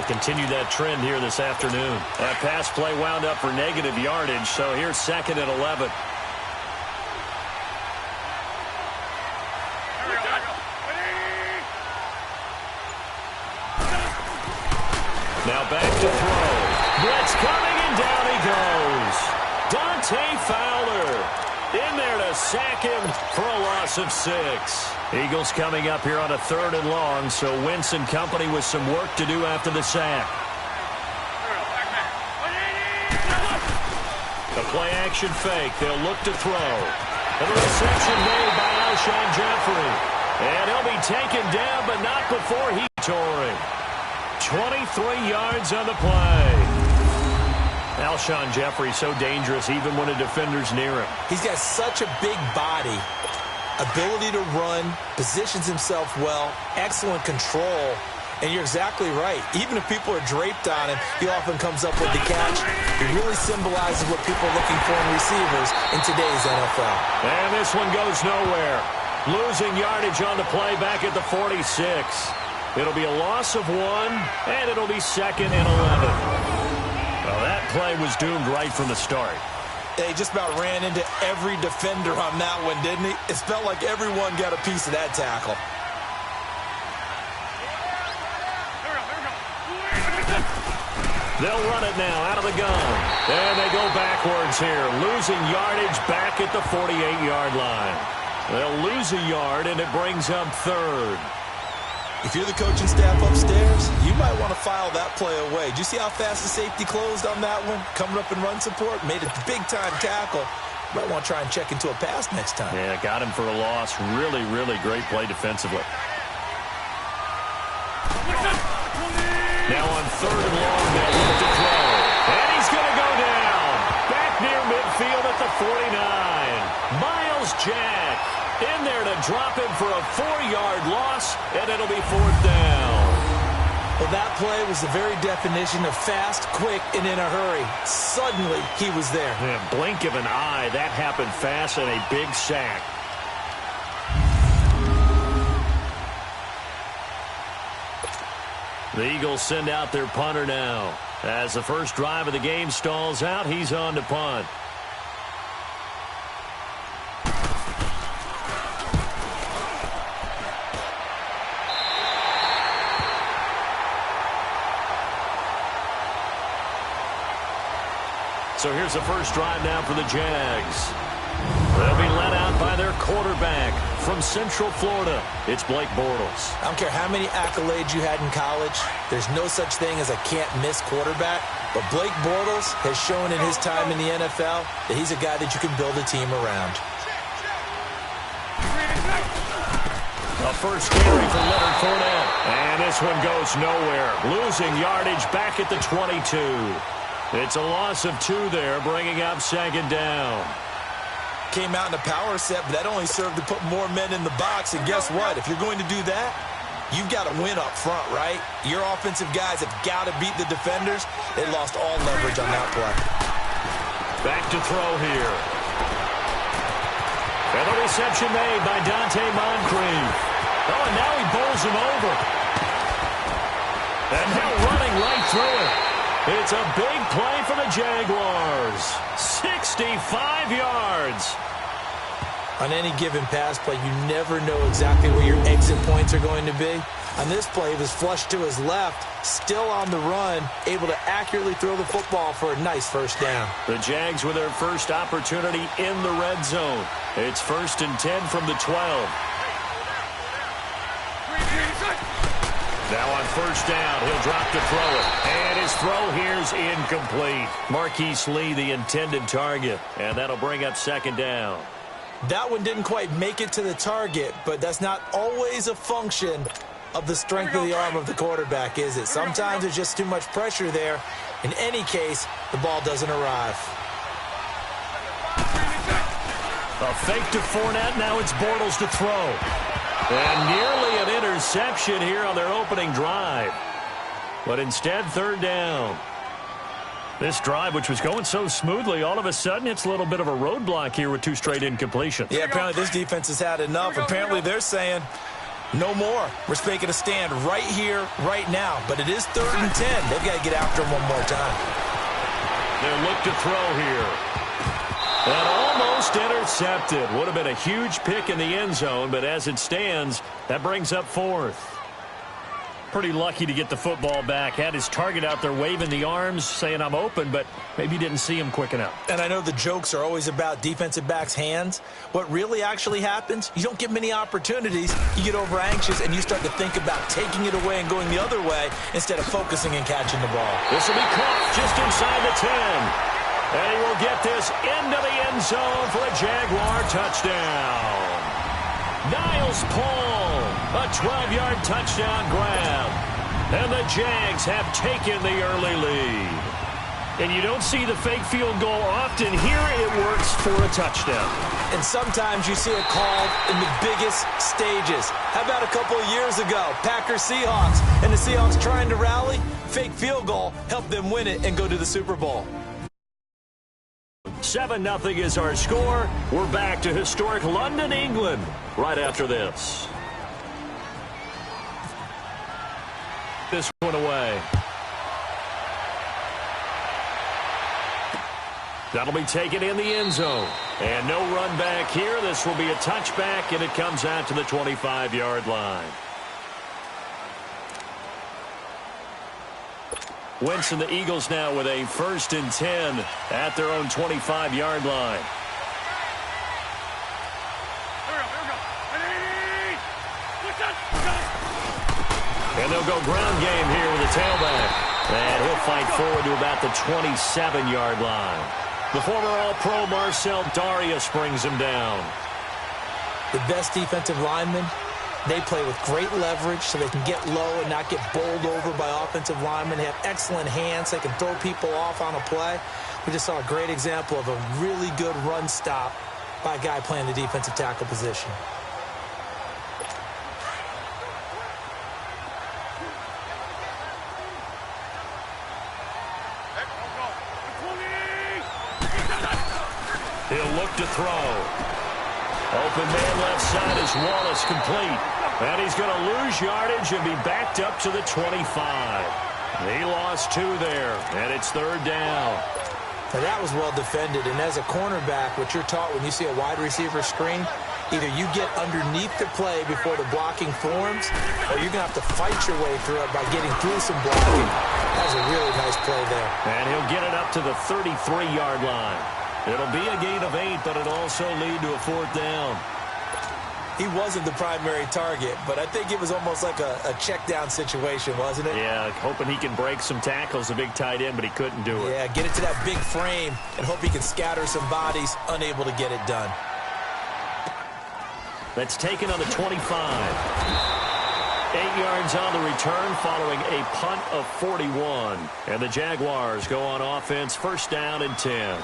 continue that trend here this afternoon. That pass play wound up for negative yardage, so here's 2nd and 11. Now back to throw. Blitz coming, and down he goes. Dante Fowler in there to sack him for a loss of 6. Eagles coming up here on a 3rd and long, so Wentz and company with some work to do after the sack. The play-action fake. They'll look to throw. And the reception made by Alshon Jeffrey. And he'll be taken down, but not before he tore him. 23 yards on the play. Alshon Jeffrey so dangerous even when a defender's near him. He's got such a big body, ability to run, positions himself well, excellent control, and you're exactly right. Even if people are draped on him, he often comes up with the catch. He really symbolizes what people are looking for in receivers in today's NFL. And this one goes nowhere. Losing yardage on the play back at the 46. It'll be a loss of 1, and it'll be 2nd and 11. Well, that play was doomed right from the start. He just about ran into every defender on that one, didn't he? It felt like everyone got a piece of that tackle. They'll run it now out of the gun. And they go backwards here, losing yardage back at the 48-yard line. They'll lose a yard, and it brings up 3rd. If you're the coaching staff upstairs, you might want to file that play away. Did you see how fast the safety closed on that one? Coming up in run support, made a big-time tackle. You might want to try and check into a pass next time. Yeah, got him for a loss. Really, really great play defensively. Now on 3rd and long, they'll look to throw. And he's going to go down. Back near midfield at the 49. Miles Jack in there to drop him for a 4-yard loss, and it'll be 4th down. Well, that play was the very definition of fast, quick, and in a hurry. Suddenly, he was there. Yeah, blink of an eye, that happened fast, and a big sack. The Eagles send out their punter now. As the first drive of the game stalls out, he's on to punt. So here's the first drive now for the Jags. They'll be led out by their quarterback from Central Florida. It's Blake Bortles. I don't care how many accolades you had in college. There's no such thing as a can't-miss quarterback. But Blake Bortles has shown in his time in the NFL that he's a guy that you can build a team around. A first carry for Leonard Fournette. And this one goes nowhere. Losing yardage back at the 22. It's a loss of 2 there, bringing up 2nd down. Came out in a power set, but that only served to put more men in the box. And guess what? If you're going to do that, you've got to win up front, right? Your offensive guys have got to beat the defenders. They lost all leverage on that play. Back to throw here. And the reception made by Dante Moncrief. Oh, and now he bowls him over. And now running right through it. It's a big play for the Jaguars. 65 yards. On any given pass play, you never know exactly where your exit points are going to be. On this play, he was flushed to his left, still on the run, able to accurately throw the football for a nice first down. The Jags with their first opportunity in the red zone. It's 1st and 10 from the 12. Now on first down, he'll drop to throw it. And his throw here's incomplete. Marquise Lee, the intended target. And that'll bring up 2nd down. That one didn't quite make it to the target, but that's not always a function of the strength of the arm of the quarterback, is it? Sometimes there's just too much pressure there. In any case, the ball doesn't arrive. A fake to Fournette. Now it's Bortles to throw. And nearly an interception here on their opening drive. But instead, 3rd down. This drive, which was going so smoothly, all of a sudden it's a little bit of a roadblock here with 2 straight incompletions. Yeah, apparently this defense has had enough. Apparently they're saying, No more. We're making a stand right here, right now. But it is 3rd and 10. They've got to get after him one more time. They'll look to throw here. And almost intercepted. Would have been a huge pick in the end zone, but as it stands, that brings up 4th. Pretty lucky to get the football back. Had his target out there waving the arms, saying I'm open, but maybe didn't see him quick enough. And I know the jokes are always about defensive backs' hands. What really actually happens, you don't get many opportunities. You get over anxious, and you start to think about taking it away and going the other way instead of focusing and catching the ball. This will be caught just inside the 10. And he will get this into the end zone for a Jaguar touchdown. Niles Paul, a 12-yard touchdown grab. And the Jags have taken the early lead. And you don't see the fake field goal often. Here it works for a touchdown. And sometimes you see it called in the biggest stages. How about a couple of years ago, Packers-Seahawks, and the Seahawks trying to rally? Fake field goal helped them win it and go to the Super Bowl. 7-0 is our score. We're back to historic London, England, right after this. This one away. That'll be taken in the end zone. And no run back here. This will be a touchback, and it comes out to the 25-yard line. Wentz and the Eagles now with a 1st and 10 at their own 25-yard line. And they'll go ground game here with the tailback. And he'll fight forward to about the 27-yard line. The former All-Pro Marcel Darius brings him down. The best defensive linemen, they play with great leverage so they can get low and not get bowled over by offensive linemen. They have excellent hands. They can throw people off on a play. We just saw a great example of a really good run stop by a guy playing the defensive tackle position. He'll look to throw. Open man left side is Wallace, complete. And he's going to lose yardage and be backed up to the 25. He lost 2 there, and it's 3rd down. Now that was well defended, and as a cornerback, what you're taught when you see a wide receiver screen, either you get underneath the play before the blocking forms, or you're going to have to fight your way through it by getting through some blocking. That was a really nice play there. And he'll get it up to the 33-yard line. It'll be a gain of 8, but it'll also lead to a 4th down. He wasn't the primary target, but I think it was almost like a check down situation, wasn't it? Yeah, hoping he can break some tackles, a big tight end, but he couldn't do it. Yeah, get it to that big frame and hope he can scatter some bodies, unable to get it done. That's taken on the 25. 8 yards on the return following a punt of 41. And the Jaguars go on offense, 1st down and 10.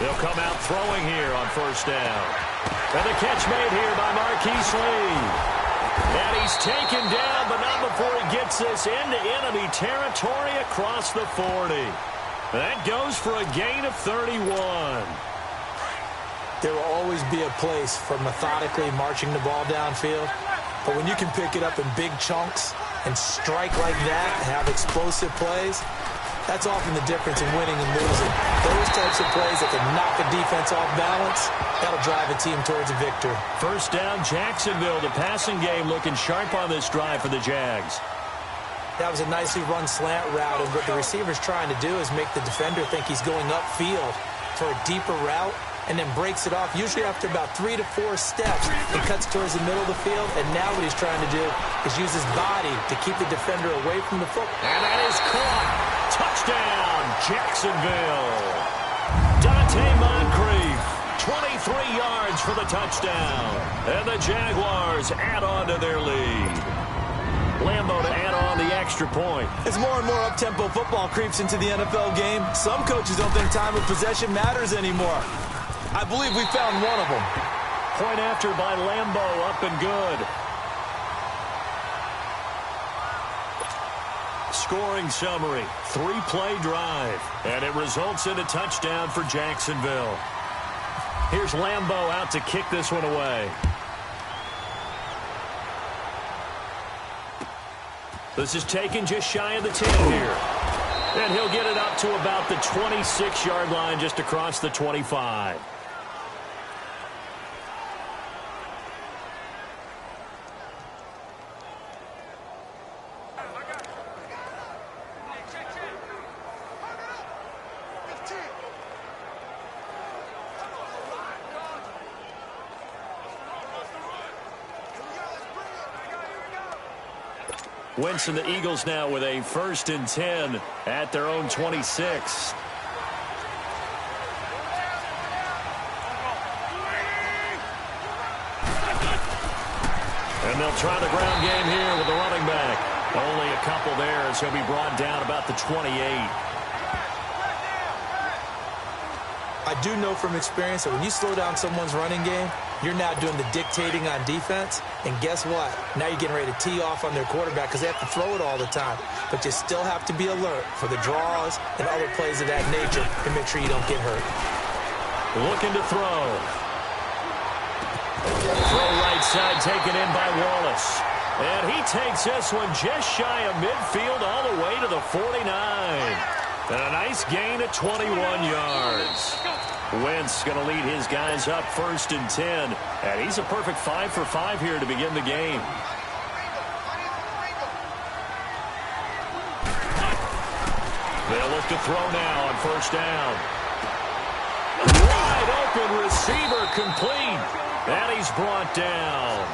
They'll come out throwing here on 1st down. And the catch made here by Marquise Lee. And he's taken down, but not before he gets this into enemy territory across the 40. That goes for a gain of 31. There will always be a place for methodically marching the ball downfield. But when you can pick it up in big chunks and strike like that and have explosive plays, that's often the difference in winning and losing. Those types of plays that can knock a defense off balance, that'll drive a team towards a victory. 1st down, Jacksonville. The passing game looking sharp on this drive for the Jags. That was a nicely run slant route, and what the receiver's trying to do is make the defender think he's going upfield for a deeper route, and then breaks it off, usually after about 3 to 4 steps. He cuts towards the middle of the field, and now what he's trying to do is use his body to keep the defender away from the football. And that is caught. Touchdown, Jacksonville. Dante Moncrief 23 yards for the touchdown. And the Jaguars add on to their lead. Lambeau to add on the extra point. As more and more up-tempo football creeps into the NFL game, some coaches don't think time of possession matters anymore. I believe we found one of them. Point after by Lambeau, up and good. Scoring summary, 3-play drive, and it results in a touchdown for Jacksonville. Here's Lambeau out to kick this one away. This is taken just shy of the 10 here. And he'll get it up to about the 26-yard line, just across the 25. Wentz and the Eagles now with a 1st and 10 at their own 26. And they'll try the ground game here with the running back. Only a couple there as he'll be brought down about the 28. I do know from experience that when you slow down someone's running game, you're now doing the dictating on defense. And guess what? Now you're getting ready to tee off on their quarterback because they have to throw it all the time. But you still have to be alert for the draws and other plays of that nature to make sure you don't get hurt. Looking to throw. Throw right side taken in by Wallace. And he takes this one just shy of midfield all the way to the 49. And a nice gain of 21 yards. Wentz going to lead his guys up 1st and 10. And he's a perfect 5 for 5 here to begin the game. They'll look to throw now on 1st down. Wide open receiver complete. And he's brought down.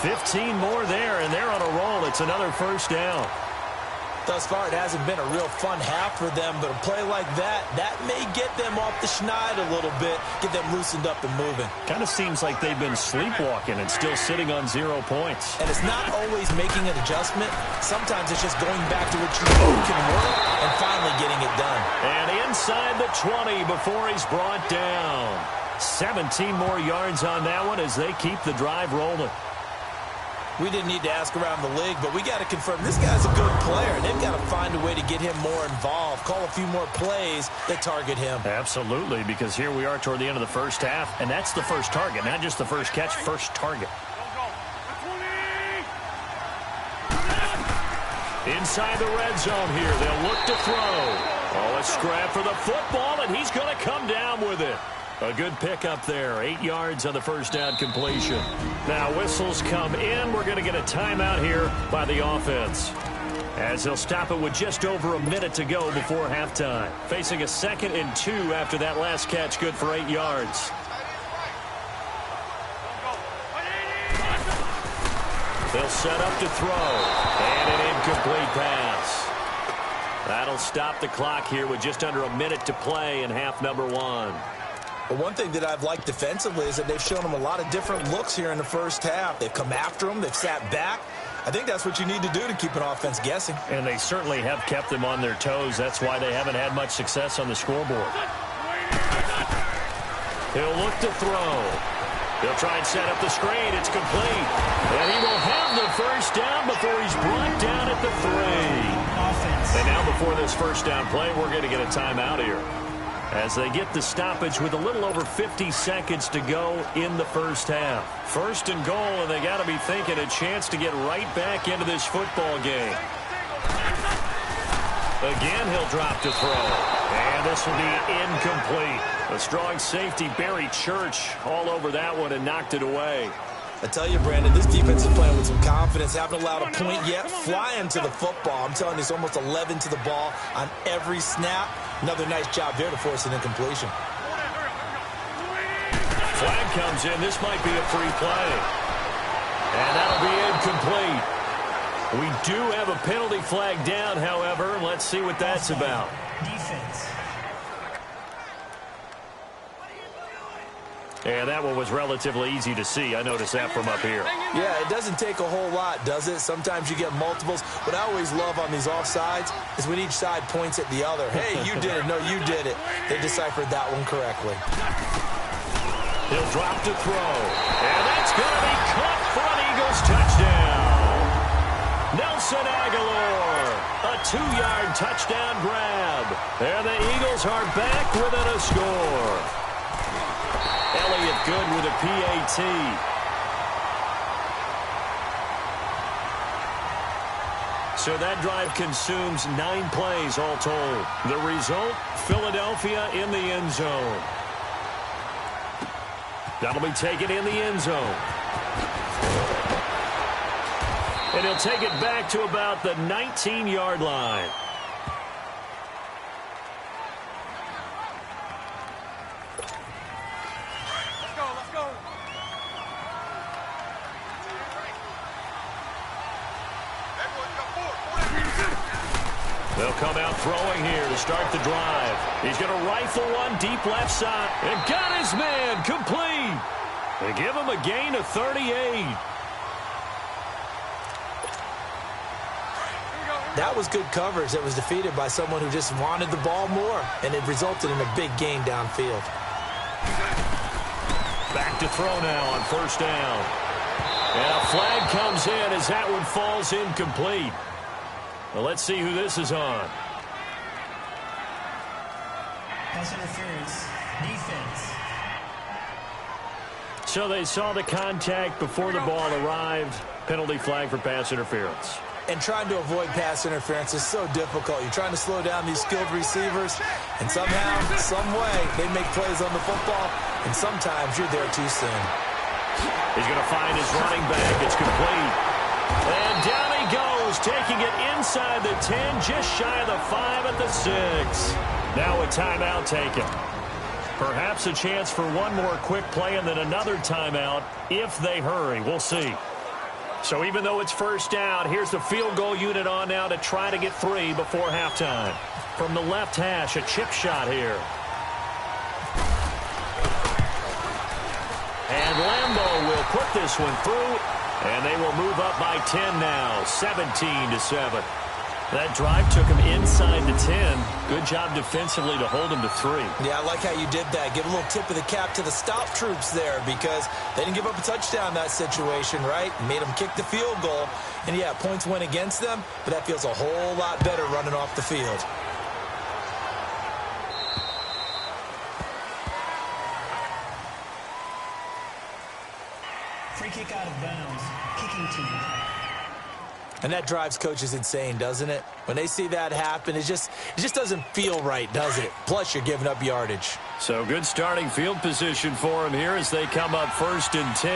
15 more there, and they're on a roll. It's another 1st down. Thus far, it hasn't been a real fun half for them, but a play like that may get them off the schneid a little bit, get them loosened up and moving. Kind of seems like they've been sleepwalking and still sitting on 0 points. And it's not always making an adjustment. Sometimes it's just going back to what you know can work and finally getting it done. And inside the 20 before he's brought down. 17 more yards on that one as they keep the drive rolling. We didn't need to ask around the league, but we got to confirm this guy's a good player. They've got to find a way to get him more involved, call a few more plays that target him. Absolutely, because here we are toward the end of the 1st half, and that's the first target, not just the first catch, first target. Inside the red zone here, they'll look to throw. Oh, a scrap for the football, and he's going to come down with it. A good pickup there. 8 yards on the 1st down completion. Now whistles come in. We're going to get a timeout here by the offense, as they'll stop it with just over a minute to go before halftime. Facing a 2nd and 2 after that last catch, good for 8 yards. They'll set up to throw. And an incomplete pass. That'll stop the clock here with just under a minute to play in half number 1. But one thing that I've liked defensively is that they've shown them a lot of different looks here in the 1st half. They've come after them. They've sat back. I think that's what you need to do to keep an offense guessing. And they certainly have kept them on their toes. That's why they haven't had much success on the scoreboard. He'll look to throw. He'll try and set up the screen. It's complete. And he will have the 1st down before he's brought down at the 3. And now before this 1st down play, we're going to get a timeout here, as they get the stoppage with a little over 50 seconds to go in the 1st half. 1st and goal, and they got to be thinking a chance to get right back into this football game. Again, he'll drop to throw. And this will be incomplete. A strong safety, Barry Church, all over that one and knocked it away. I tell you, Brandon, this defense is playing with some confidence. Haven't allowed a point yet. Flying to the football. I'm telling you, it's almost 11 to the ball on every snap. Another nice job there to force an incompletion. Flag comes in. This might be a free play. And that'll be incomplete. We do have a penalty flag down, however. Let's see what that's about. Defense. And that one was relatively easy to see. I noticed that from up here. Yeah, it doesn't take a whole lot, does it? Sometimes you get multiples. What I always love on these offsides is when each side points at the other. Hey, you did it. No, you did it. They deciphered that one correctly. He'll drop to throw. And that's going to be caught for an Eagles touchdown. Nelson Aguilar, a 2-yard touchdown grab. And the Eagles are back within a score. Elliott good with a PAT. So that drive consumes 9 plays all told. The result, Philadelphia in the end zone. That'll be taken in the end zone. And he'll take it back to about the 19-yard line. They'll come out throwing here to start the drive. He's going to rifle one deep left side. And got his man complete. They give him a gain of 38. That was good coverage that was defeated by someone who just wanted the ball more, and it resulted in a big gain downfield. Back to throw now on first down. And a flag comes in as that one falls incomplete. Well, let's see who this is on. Pass interference, defense. So they saw the contact before the ball arrived. Penalty flag for pass interference. And trying to avoid pass interference is so difficult. You're trying to slow down these skilled receivers, and somehow, some way, they make plays on the football, and sometimes you're there too soon. He's going to find his running back. It's complete. And down he goes, taking it inside the 10, just shy of the 5 at the 6. Now a timeout taken. Perhaps a chance for one more quick play and then another timeout if they hurry. We'll see. So even though it's first down, here's the field goal unit on now to try to get 3 before halftime. From the left hash, a chip shot here. And Lambeau will put this one through, and they will move up by 10 now, 17-7. That drive took him inside the 10. Good job defensively to hold him to 3. Yeah, I like how you did that. Give a little tip of the cap to the stop troops there because they didn't give up a touchdown in that situation, right? Made them kick the field goal. And, yeah, points went against them, but that feels a whole lot better running off the field. Free kick out of bounds. Kicking team. And that drives coaches insane, doesn't it? When they see that happen, it just doesn't feel right, does it? Plus, you're giving up yardage. So good starting field position for him here as they come up first and 10.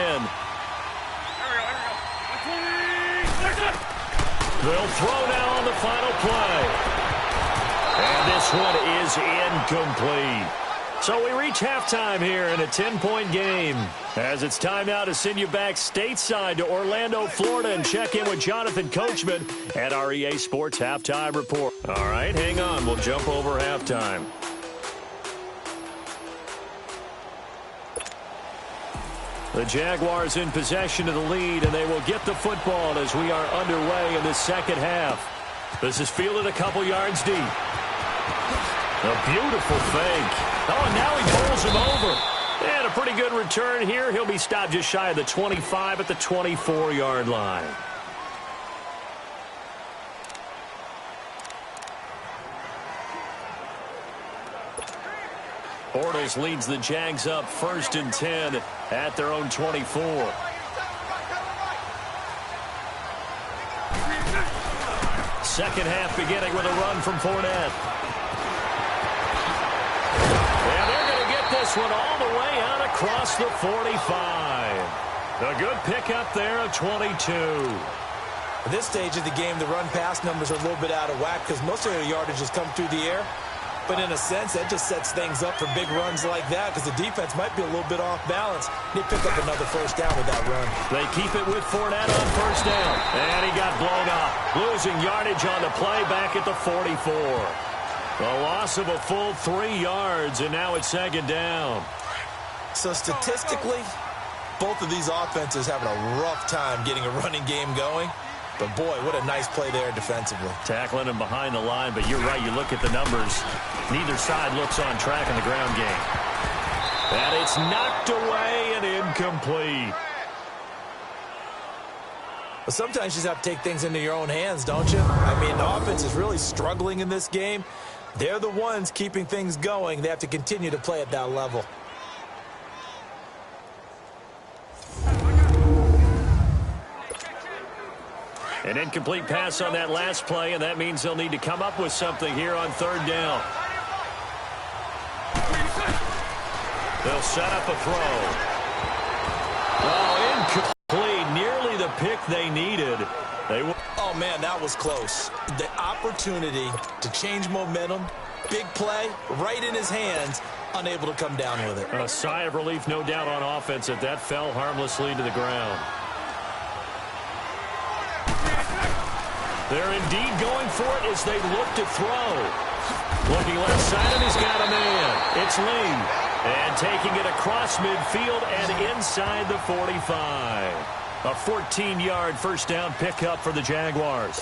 They'll throw now on the final play. And this one is incomplete. So we reach halftime here in a 10-point game. As it's time now to send you back stateside to Orlando, Florida, and check in with Jonathan Coachman at our EA Sports Halftime Report. All right, hang on. We'll jump over halftime. The Jaguars in possession of the lead, and they will get the football as we are underway in the second half. This is fielded a couple yards deep. A beautiful fake. Oh, and now he pulls him over. And a pretty good return here. He'll be stopped just shy of the 25 at the 24-yard line. Bortles leads the Jags up first and 10 at their own 24. Second half beginning with a run from Fournette. And they're going to get this one all the way out across the 45. A good pickup there of 22. At this stage of the game, the run-pass numbers are a little bit out of whack because most of their yardage has come through the air. But in a sense, that just sets things up for big runs like that because the defense might be a little bit off balance. They pick up another first down with that run. They keep it with Fournette on first down. And he got blown up, losing yardage on the play back at the 44. A loss of a full 3 yards, and now it's second down. So statistically, both of these offenses having a rough time getting a running game going. But, boy, what a nice play there defensively. Tackling him behind the line, but you're right. You look at the numbers. Neither side looks on track in the ground game. And it's knocked away and incomplete. But sometimes you just have to take things into your own hands, don't you? I mean, the offense is really struggling in this game. They're the ones keeping things going. They have to continue to play at that level. An incomplete pass on that last play, and that means they'll need to come up with something here on third down. They'll set up a throw. Oh, incomplete. Nearly the pick they needed. Oh, man, that was close. The opportunity to change momentum, big play, right in his hands, unable to come down with it. A sigh of relief, no doubt, on offense that fell harmlessly to the ground. They're indeed going for it as they look to throw. Looking left side, and he's got a man. It's Lee. And taking it across midfield and inside the 45. A 14-yard first down pickup for the Jaguars.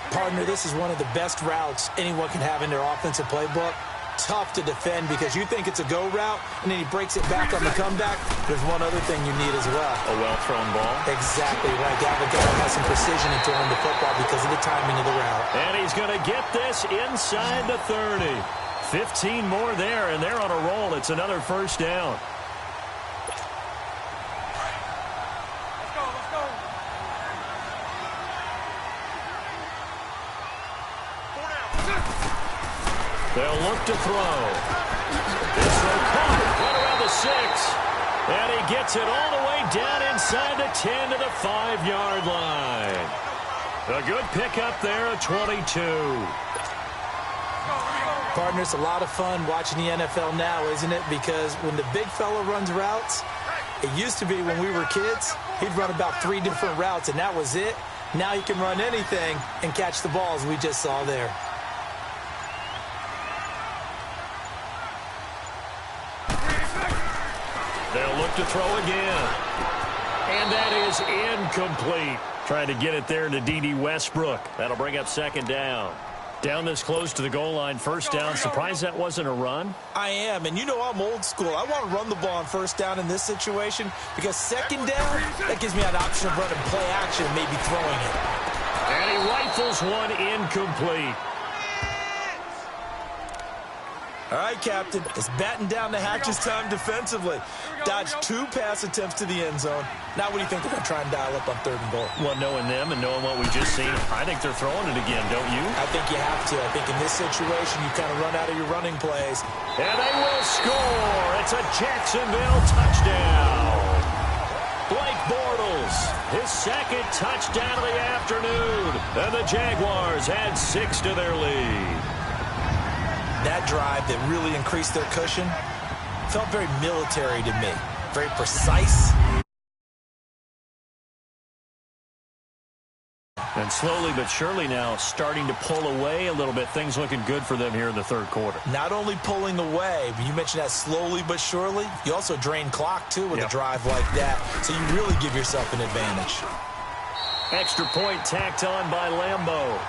Partner, this is one of the best routes anyone can have in their offensive playbook. Tough to defend because you think it's a go route, and then he breaks it back on the comeback. There's one other thing you need as well. A well-thrown ball. Exactly right. Gavin has some precision in throwing the football because of the timing of the route. And he's going to get this inside the 30. 15 more there, and they're on a roll. It's another first down. They'll look to throw. This throw caught right around the 6. And he gets it all the way down inside the 10 to the 5-yard line. A good pickup there at 22. Partner, it's a lot of fun watching the NFL now, isn't it? Because when the big fella runs routes, it used to be when we were kids, he'd run about 3 different routes, and that was it. Now he can run anything and catch the balls we just saw there. They'll look to throw again. And that is incomplete. Trying to get it there to D.D. Westbrook. That'll bring up second down. Down this close to the goal line, first down. Surprised that wasn't a run? I am, and you know I'm old school. I want to run the ball on first down in this situation because second down, that gives me an option of running play action, maybe throwing it. And he rifles one incomplete. All right, Captain, it's batten down the hatches time defensively. Dodged 2 pass attempts to the end zone. Now what do you think they're going to try and dial up on third and goal? Well, knowing them and knowing what we just seen, I think they're throwing it again, don't you? I think you have to. I think in this situation, you kind of run out of your running plays. And they will score. It's a Jacksonville touchdown. Blake Bortles, his second touchdown of the afternoon. And the Jaguars add 6 to their lead. That drive that really increased their cushion felt very military to me. Very precise. And slowly but surely now starting to pull away a little bit. Things looking good for them here in the third quarter. Not only pulling away, but you mentioned that slowly but surely. You also drain clock, too, with a drive like that. So you really give yourself an advantage. Extra point tacked on by Lambeau.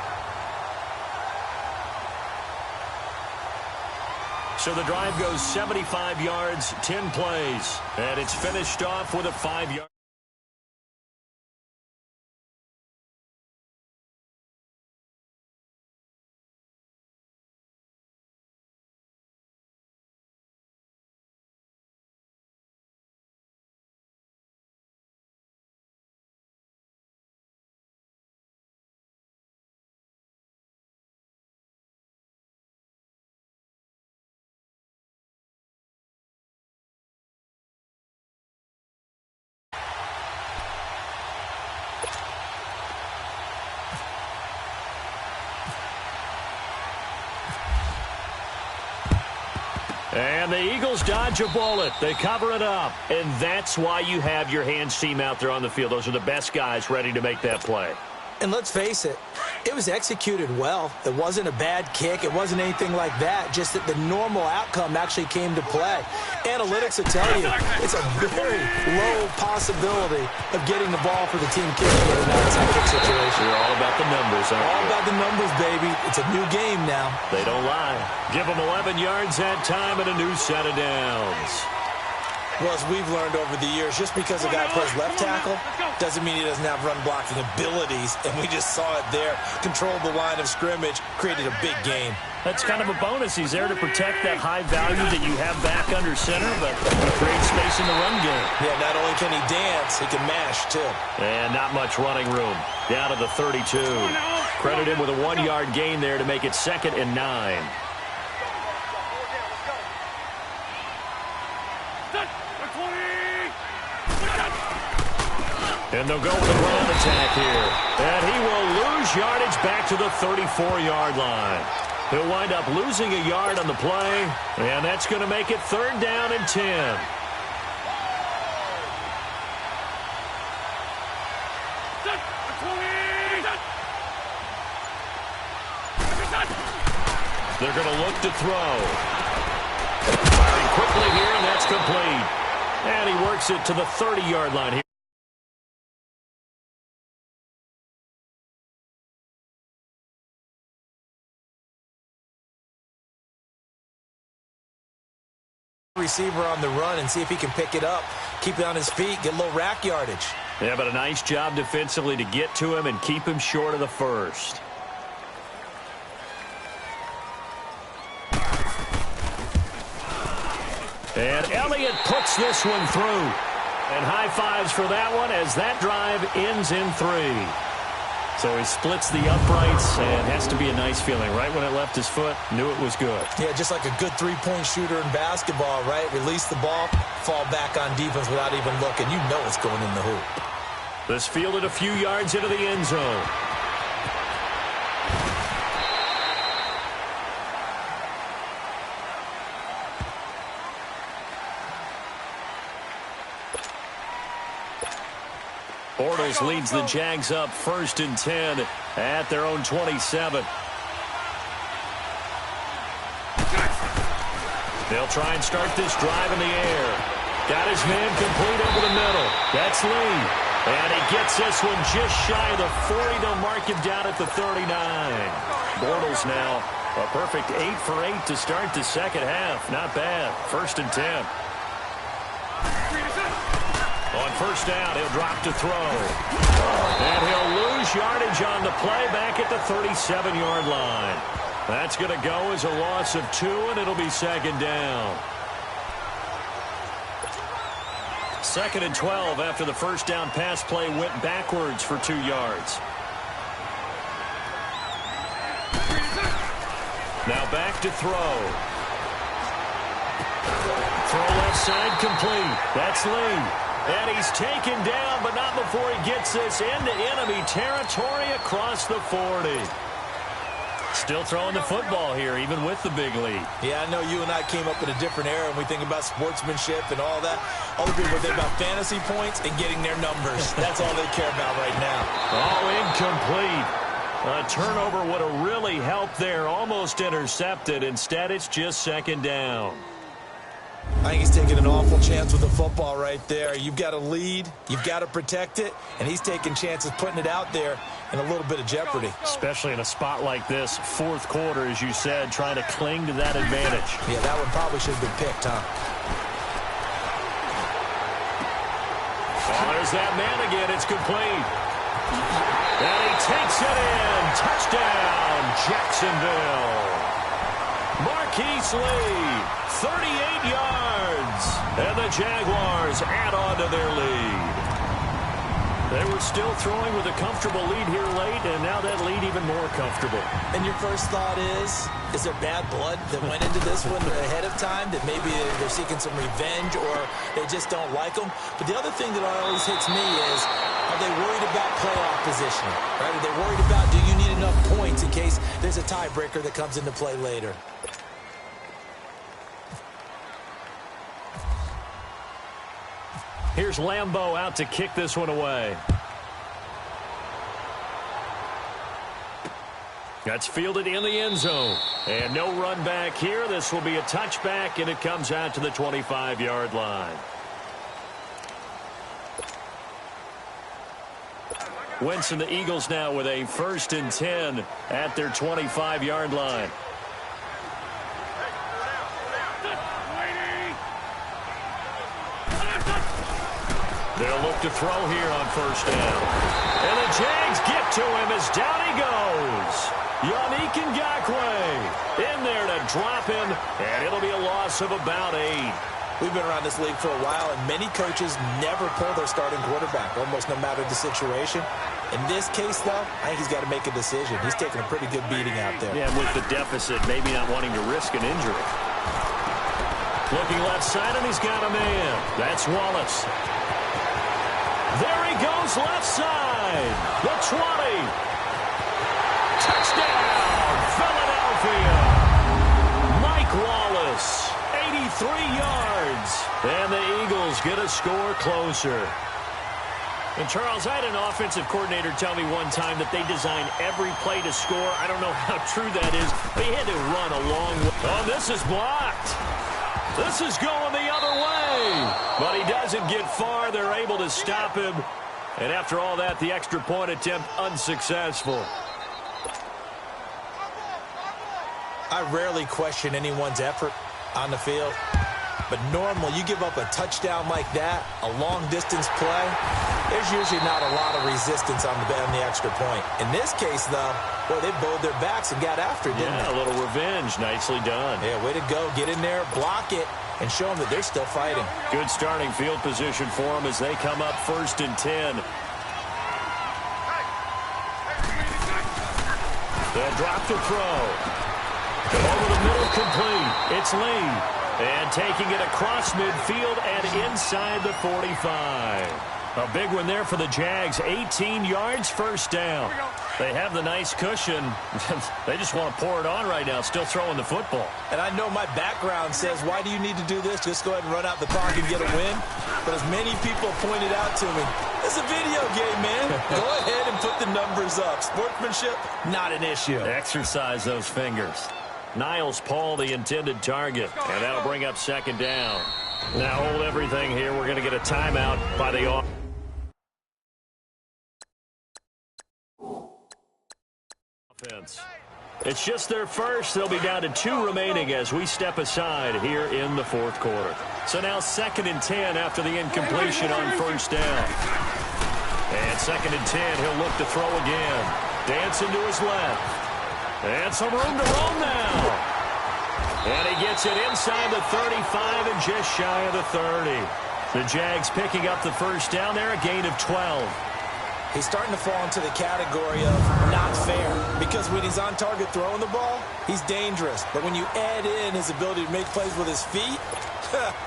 So the drive goes 75 yards, 10 plays. And it's finished off with a 5-yard. And the Eagles dodge a bullet. They cover it up. And that's why you have your hands team out there on the field. Those are the best guys ready to make that play. And let's face it, It was executed well. It wasn't a bad kick. It wasn't anything like that. Just that the normal outcome actually came to play. Analytics will tell you it's a very low possibility of getting the ball for the team kicking in an outside kick situation. You're all about the numbers, aren't you? All about the numbers, baby. It's a new game now. They don't lie. Give them 11 yards that time and a new set of downs. Well, as we've learned over the years, just because a guy plays left tackle doesn't mean he doesn't have run-blocking abilities, and we just saw it there. Controlled the line of scrimmage, created a big gain. That's kind of a bonus. He's there to protect that high value that you have back under center, but he creates space in the run game. Yeah, not only can he dance, he can mash, too. And not much running room. Down to the 32. Credit him with a 1-yard gain there to make it 2nd and 9. And they'll go with a run attack here. And he will lose yardage back to the 34-yard line. He'll wind up losing a yard on the play, and that's going to make it 3rd down and 10. They're going to look to throw. Firing quickly here, and that's complete. And he works it to the 30-yard line here. Receiver on the run and see if he can pick it up, keep it on his feet, get a little rack yardage. Yeah, but a nice job defensively to get to him and keep him short of the first. And Elliott puts this one through. And high fives for that one as that drive ends in 3. So he splits the uprights, and has to be a nice feeling. Right when it left his foot, knew it was good. Yeah, just like a good three-point shooter in basketball, right? Release the ball, fall back on defense without even looking. You know it's going in the hoop. This fielded a few yards into the end zone. Bortles leads the Jags up 1st and 10 at their own 27. They'll try and start this drive in the air. Got his man complete over the middle. That's Lee. And he gets this one just shy of the 40. They'll mark him down at the 39. Bortles now a perfect 8 for 8 to start the second half. Not bad. 1st and 10. On 1st down, he'll drop to throw. And he'll lose yardage on the play back at the 37-yard line. That's going to go as a loss of 2, and it'll be 2nd down. 2nd and 12 after the 1st down pass play went backwards for 2 yards. Now back to throw. Throw left side complete. That's Lee. And he's taken down, but not before he gets this into enemy territory across the 40. Still throwing the football here, even with the big lead. Yeah, I know you and I came up in a different era, and we think about sportsmanship and all that. Other people think about fantasy points and getting their numbers. That's all they care about right now. Oh, incomplete. A turnover would have really helped there. Almost intercepted. Instead, it's just 2nd down. I think he's taking an awful chance with the football right there. You've got a lead, you've got to protect it, and he's taking chances putting it out there in a little bit of jeopardy. Especially in a spot like this, 4th quarter, as you said, trying to cling to that advantage. Yeah, that one probably should have been picked, huh? Oh, there's that man again. It's complete. And he takes it in. Touchdown, Jacksonville. Marquise Lee, 38 yards. And the Jaguars add on to their lead. They were still throwing with a comfortable lead here late, and now that lead even more comfortable. And your first thought is there bad blood that went into this one ahead of time, that maybe they're seeking some revenge or they just don't like them? But the other thing that always hits me is, are they worried about playoff positioning? Right? Are they worried about, do you need enough points in case there's a tiebreaker that comes into play later? Here's Lambeau out to kick this one away. That's fielded in the end zone. And no run back here. This will be a touchback, and it comes out to the 25-yard line. Wentz and the Eagles now with a 1st and 10 at their 25-yard line. They'll look to throw here on 1st down. And the Jags get to him as down he goes. Yannick Ngakoue in there to drop him, and it'll be a loss of about 8. We've been around this league for a while, and many coaches never pull their starting quarterback, almost no matter the situation. In this case, though, I think he's got to make a decision. He's taking a pretty good beating out there. Yeah, with the deficit, maybe not wanting to risk an injury. Looking left side, and he's got a man. That's Wallace. There he goes left side. The 20. Touchdown, Philadelphia. Mike Wallace, 83 yards. And the Eagles get a score closer. And, Charles, I had an offensive coordinator tell me one time that they design every play to score. I don't know how true that is, but he had to run a long way. Oh, this is blocked. This is going the other way. But he doesn't get far. They're able to stop him. And after all that, the extra point attempt unsuccessful. I rarely question anyone's effort on the field. But normally, you give up a touchdown like that, a long-distance play, there's usually not a lot of resistance on the extra point. In this case, though, well, they bowed their backs and got after it, didn't they? A little revenge. Nicely done. Yeah, way to go. Get in there, block it, and show them that they're still fighting. Good starting field position for them as they come up 1st and 10. They'll drop the throw. Over the middle, complete. It's Lee. And taking it across midfield and inside the 45. A big one there for the Jags. 18 yards, 1st down. They have the nice cushion. They just want to pour it on right now, still throwing the football. And I know my background says, why do you need to do this? Just go ahead and run out the clock and get a win. But as many people pointed out to me, it's a video game, man. Go ahead and put the numbers up. Sportsmanship, not an issue. Exercise those fingers. Niles Paul, the intended target. And that'll bring up 2nd down. Now hold everything here. We're going to get a timeout by the offense. It's just their first. They'll be down to 2 remaining as we step aside here in the 4th quarter. So now 2nd and 10 after the incompletion on 1st down. And 2nd and 10, he'll look to throw again. Dancing to his left. And some room to roam now. And he gets it inside the 35 and just shy of the 30. The Jags picking up the 1st down there, a gain of 12. He's starting to fall into the category of not fair, because when he's on target throwing the ball, he's dangerous. But when you add in his ability to make plays with his feet,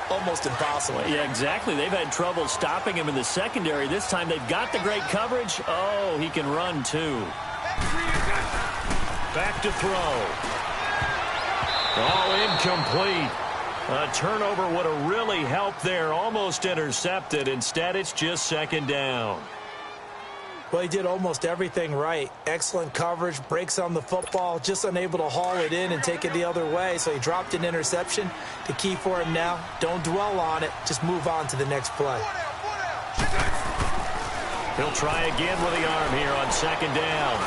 almost impossible. Yeah, exactly. They've had trouble stopping him in the secondary. This time they've got the great coverage. Oh, he can run too. Back to throw. Oh, incomplete. A turnover would have really helped there. Almost intercepted. Instead, it's just 2nd down. Well, he did almost everything right. Excellent coverage, breaks on the football, just unable to haul it in and take it the other way. So he dropped an interception. The key for him now, don't dwell on it. Just move on to the next play. He'll try again with the arm here on 2nd down.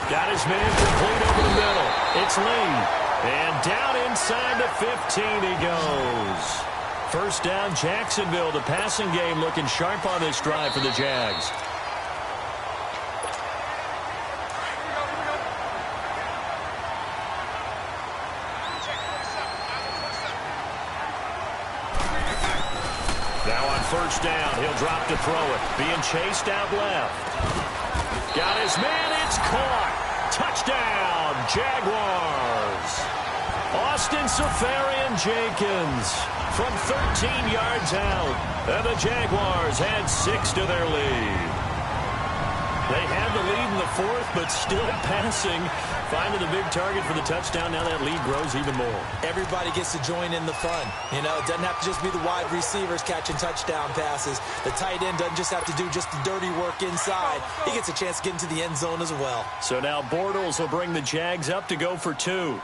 Got his man complete over the middle. It's Lee. And down inside the 15 he goes. 1st down, Jacksonville. The passing game looking sharp on this drive for the Jags. Now on 1st down, he'll drop to throw it. Being chased out left. Got his man, it's caught. Touchdown, Jaguars. Austin Seferian-Jenkins from 13 yards out. And the Jaguars add 6 to their lead. They had the lead in the fourth, but still passing. Finding the big target for the touchdown. Now that lead grows even more. Everybody gets to join in the fun. You know, it doesn't have to just be the wide receivers catching touchdown passes. The tight end doesn't just have to do just the dirty work inside. He gets a chance to get into the end zone as well. So now Bortles will bring the Jags up to go for 2.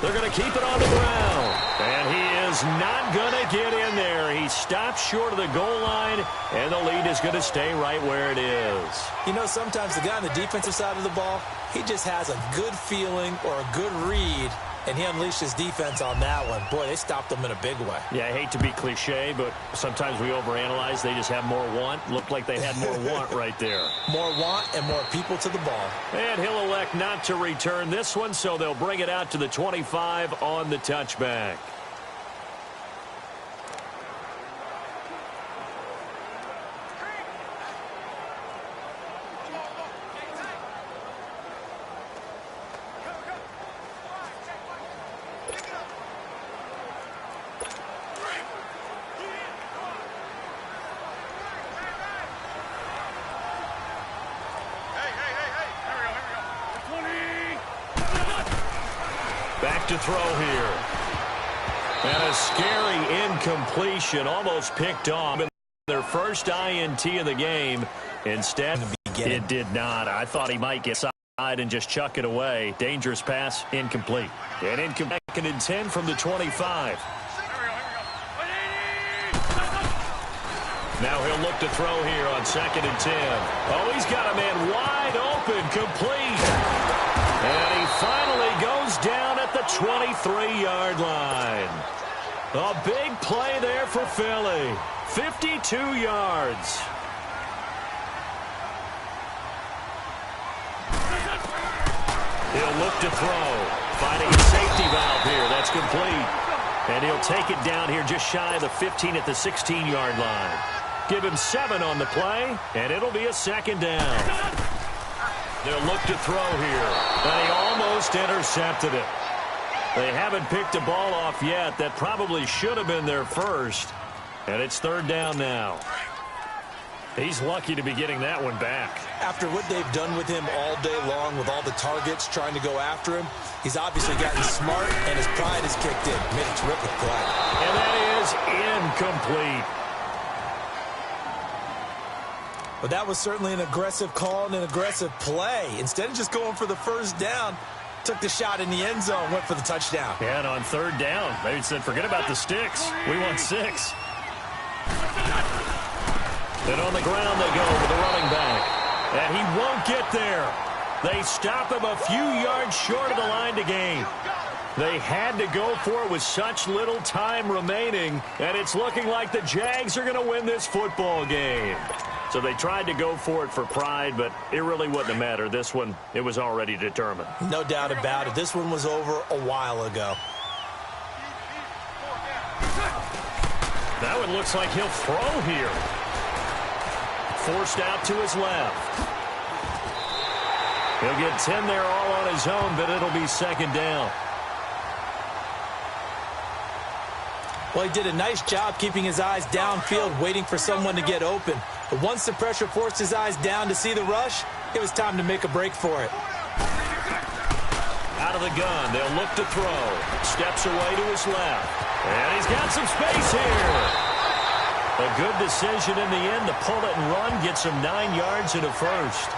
They're going to keep it on the ground. And he is not going to get in there. He stops short of the goal line, and the lead is going to stay right where it is. You know, sometimes the guy on the defensive side of the ball, he just has a good feeling or a good read, and he unleashed his defense on that one. Boy, they stopped him in a big way. Yeah, I hate to be cliche, but sometimes we overanalyze. They just have more want. Looked like they had more want right there. More want and more people to the ball. And he'll elect not to return this one, so they'll bring it out to the 25 on the touchback. Back to throw here. And a scary incompletion, almost picked off. Their first INT of the game. Instead, it did not. I thought he might get side and just chuck it away. Dangerous pass, incomplete. And incomplete and 10 from the 25. Now he'll look to throw here on 2nd and 10. Oh, he's got a man wide open, complete. And he finally goes down at the 23-yard line. A big play there for Philly. 52 yards. He'll look to throw. Finding a safety valve here. That's complete. And he'll take it down here just shy of the 15 at the 16-yard line. Give him 7 on the play, and it'll be a 2nd down. They'll look to throw here. And he almost intercepted it. They haven't picked a ball off yet. That probably should have been their first. And it's 3rd down now. He's lucky to be getting that one back. After what they've done with him all day long with all the targets trying to go after him, he's obviously gotten smart, and his pride has kicked in. Made a terrific play. And that is incomplete. But that was certainly an aggressive call and an aggressive play. Instead of just going for the first down, took the shot in the end zone, went for the touchdown. Yeah, and on 3rd down, they said, forget about the sticks. We want 6. And on the ground they go with the running back. And he won't get there. They stop him a few yards short of the line to gain. They had to go for it with such little time remaining. And it's looking like the Jags are going to win this football game. So they tried to go for it for pride, but it really wouldn't have mattered. This one, it was already determined. No doubt about it. This one was over a while ago. That one looks like he'll throw here. Forced out to his left. He'll get 10 there all on his own, but it'll be 2nd down. Well, he did a nice job keeping his eyes downfield, waiting for someone to get open. But once the pressure forced his eyes down to see the rush, it was time to make a break for it. Out of the gun, they'll look to throw. Steps away to his left. And he's got some space here. A good decision in the end to pull it and run, get some 9 yards and a first.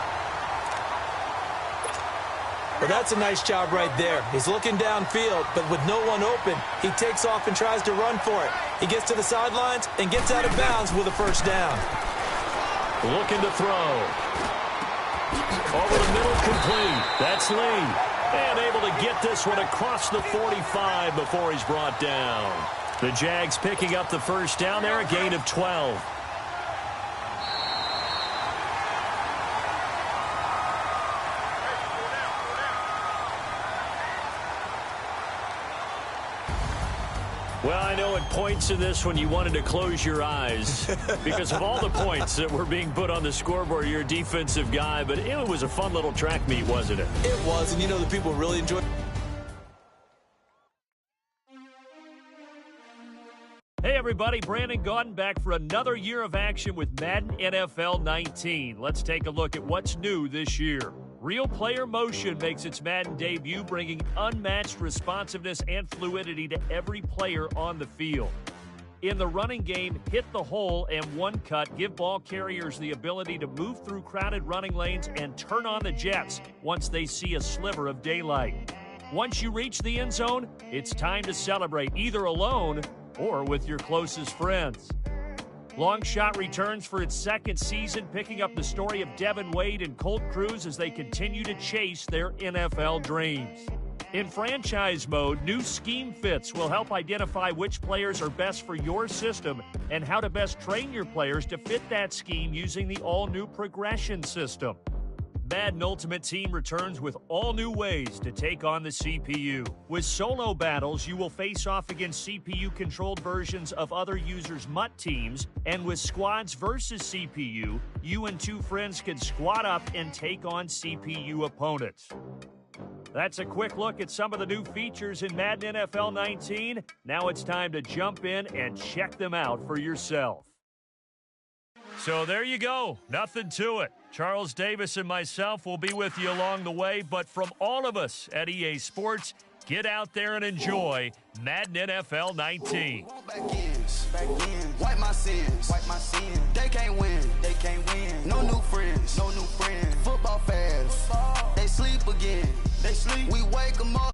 Well, that's a nice job right there. He's looking downfield, but with no one open, he takes off and tries to run for it. He gets to the sidelines and gets out of bounds with a first down. Looking to throw. Over the middle, complete. That's Lee. And able to get this one across the 45 before he's brought down. The Jags picking up the first down there, a gain of 12. Well, I know at points in this one you wanted to close your eyes because of all the points that were being put on the scoreboard. You're a defensive guy, but it was a fun little track meet, wasn't it? It was, and you know the people really enjoyed. Hey, everybody, Brandon Gaudin back for another year of action with Madden NFL 19. Let's take a look at what's new this year. Real player motion makes its Madden debut, bringing unmatched responsiveness and fluidity to every player on the field. In the running game, hit the hole and one cut give ball carriers the ability to move through crowded running lanes and turn on the jets once they see a sliver of daylight. Once you reach the end zone, it's time to celebrate either alone or with your closest friends. Long Shot returns for its second season, picking up the story of Devin Wade and Colt Cruz as they continue to chase their NFL dreams. In franchise mode, new scheme fits will help identify which players are best for your system and how to best train your players to fit that scheme using the all-new progression system. Madden Ultimate Team returns with all new ways to take on the CPU. With solo battles, you will face off against CPU-controlled versions of other users' MUT teams, and with squads versus CPU, you and two friends can squad up and take on CPU opponents. That's a quick look at some of the new features in Madden NFL 19. Now it's time to jump in and check them out for yourself. So there you go. Nothing to it. Charles Davis and myself will be with you along the way, but from all of us at EA Sports, get out there and enjoy Madden NFL 19. Back ends. Wipe my sins. They can't win. No new friends. Football fast. They sleep again. We wake them up.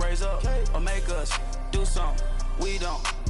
Raise up or make us do something we don't.